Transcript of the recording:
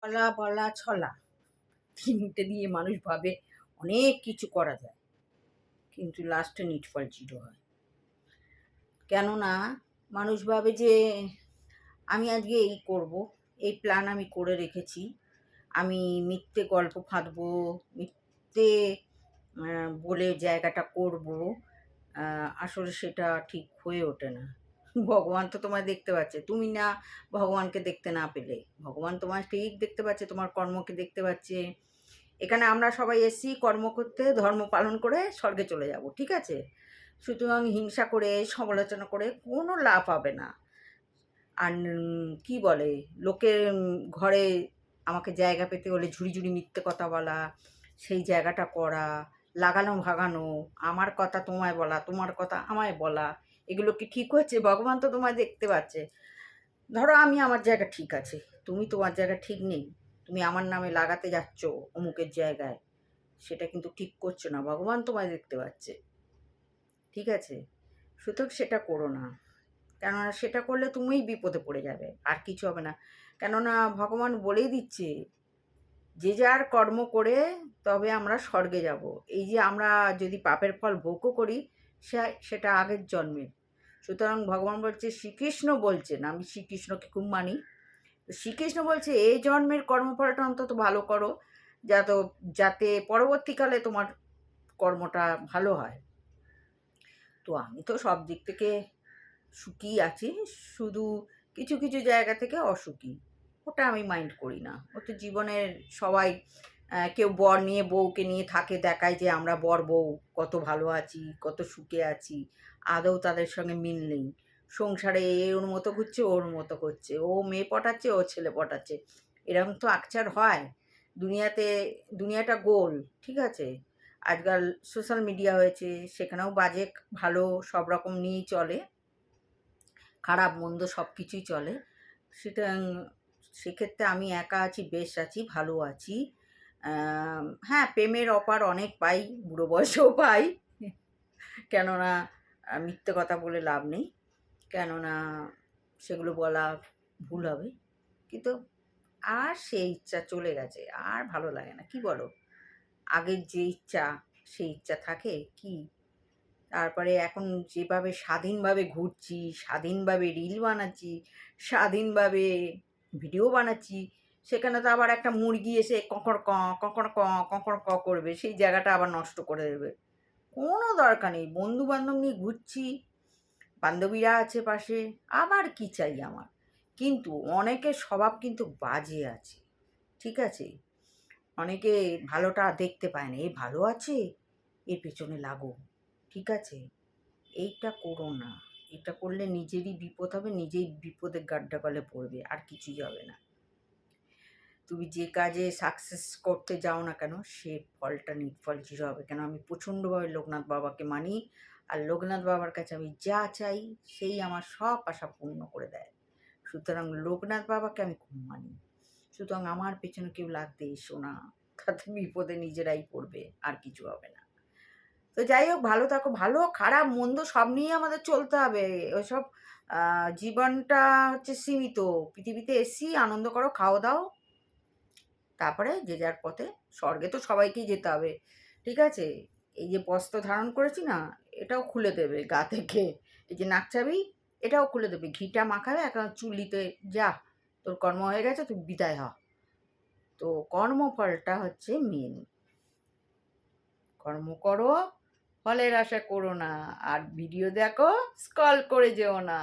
চলা বলা ছলা তিনটে দিয়ে মানুষ ভাবে অনেক কিছু করা যায়, কিন্তু লাস্টে নিটফল জিরো হয়। কেননা মানুষ ভাবে যে আমি আজকে এই করব, এই প্ল্যান আমি করে রেখেছি, আমি মিথ্যে গল্প ফাঁদবো, মিথ্যে বলে জায়গাটা করব। আসলে সেটা ঠিক হয়ে ওঠে না। ভগবান তো তোমায় দেখতে পাচ্ছে, তুমি না ভগবানকে দেখতে না পেলে। ভগবান তোমায় ঠিক দেখতে পাচ্ছে, তোমার কর্মকে দেখতে পাচ্ছে। এখানে আমরা সবাই এসেছি কর্ম করতে, ধর্ম পালন করে স্বর্গে চলে যাব, ঠিক আছে? সুতরাং হিংসা করে সমালোচনা করে কোনো লাভ হবে না। আর কি বলে, লোকের ঘরে আমাকে জায়গা পেতে হলে ঝুড়ি ঝুড়ি মিথ্যে কথা বলা, সেই জায়গাটা করা, লাগানো ভাগানো, আমার কথা তোমায় বলা, তোমার কথা আমায় বলা, এগুলো কি ঠিক হচ্ছে? ভগবান তো তোমায় দেখতে পাচ্ছে। ধরো আমি আমার জায়গা ঠিক আছে, তুমি তোমার জায়গা ঠিক নেই, তুমি আমার নামে লাগাতে যাচ্ছ অমুকের জায়গায়, সেটা কিন্তু ঠিক করছো না, ভগবান তোমায় দেখতে পাচ্ছে, ঠিক আছে? সুতরাং সেটা করো না, কেননা সেটা করলে তুমিই বিপদে পড়ে যাবে, আর কিছু হবে না। কেননা ভগবান বলেই দিচ্ছে, যে যার কর্ম করে তবে আমরা স্বর্গে যাব। এই যে আমরা যদি পাপের ফল ভোগও করি, সেটা আগের জন্মের। সুতরাং ভগবান বলছে, শ্রীকৃষ্ণ বলছেন, আমি শ্রীকৃষ্ণকে খুব মানি, তো শ্রীকৃষ্ণ বলছে এই জন্মের কর্মফলটা অন্তত ভালো করো, যাতে যাতে পরবর্তীকালে তোমার কর্মটা ভালো হয়। তো আমি তো সব দিক থেকে সুখী আছি, শুধু কিছু কিছু জায়গা থেকে অসুখী। ওটা আমি মাইন্ড করি না। ও তো জীবনের সবাই কেউ বর নিয়ে বউকে নিয়ে থাকে, দেখায় যে আমরা বর বউ কত ভালো আছি, কত সুখে আছি। আদৌ তাদের সঙ্গে মিল নেই। সংসারে এ ওর মতো ঘুরছে, ওর মতো করছে, ও মেয়ে পটাচ্ছে, ও ছেলে পটাচ্ছে, এরকম তো আকচার হয় দুনিয়াতে। দুনিয়াটা গোল, ঠিক আছে? আজকাল সোশ্যাল মিডিয়া হয়েছে, সেখানেও বাজে ভালো সব রকম নিয়েই চলে, খারাপ মন্দ সব কিছুই চলে। সেটা সেক্ষেত্রে আমি একা আছি, বেশ আছি, ভালো আছি। হ্যাঁ, প্রেমের অফার অনেক পাই, বুড়ো বয়সেও পাই। কেননা মিথ্যে কথা বলে লাভ নেই, কেননা সেগুলো বলা ভুল হবে। কিন্তু আর সেই ইচ্ছা চলে গেছে, আর ভালো লাগে না, কি বলো? আগের যে ইচ্ছা, সেই ইচ্ছা থাকে কি? তারপরে এখন যেভাবে স্বাধীনভাবে ঘুরছি, স্বাধীনভাবে রিল বানাচ্ছি, স্বাধীনভাবে ভিডিও বানাচ্ছি, সেখানে তো আবার একটা মুরগি এসে ককর ক, ককর ক, ককর ক করবে, সেই জায়গাটা আবার নষ্ট করে দেবে। কোনো দরকার নেই, বন্ধু-বান্ধব নিয়ে ঘুরছি, বান্ধবীরা আছে পাশে, আবার কি চাই আমার? কিন্তু অনেকের স্বভাব কিন্তু বাজে আছে, ঠিক আছে? অনেকে ভালোটা দেখতে পায় না, এ ভালো আছে, এর পেছনে লাগো, ঠিক আছে? এইটা করো না। এটা করলে নিজেরই বিপদ হবে, নিজেই বিপদের গাড্ডাকলে পড়বে, আর কিছুই হবে না। তুমি যে কাজে সাকসেস করতে যাও না কেন, সে ফলটা নির্ফল জিরো হবে। কেন আমি প্রচণ্ডভাবে লোকনাথ বাবাকে মানি, আর লোকনাথ বাবার কাছে আমি যা চাই সেই আমার সব আশা পূর্ণ করে দেয়। সুতরাং লোকনাথ বাবাকে আমি খুব মানি। সুতরাং আমার পেছনে কেউ লাগতে এসো না, তাতে বিপদে নিজেরাই পড়বে, আর কিছু হবে না। তো যাই হোক, ভালো থাকো। ভালো খারাপ মন্দ সব নিয়েই আমাদের চলতে হবে। ওইসব জীবনটা হচ্ছে সীমিত। পৃথিবীতে এসেছি, আনন্দ করো, খাও-দাও। তারপরে যে যার পথে। স্বর্গে তো সবাইকেই যেতে হবে। ঠিক আছে? এই যে বস্ত্র ধারণ করেছি না, এটাও খুলে দেবে গা থেকে। এই যে নাকছাবি, এটাও খুলে দেবে। ঘিটা মাখাবে, এখন চুল্লিতে যা, তোর কর্ম হয়ে গেছে, তুই বিদায় হ। তো কর্মফলটা হচ্ছে মেন। কর্ম করো, ফলের আশা করো না। আর ভিডিও দেখো, স্ক্রল করে যেও না।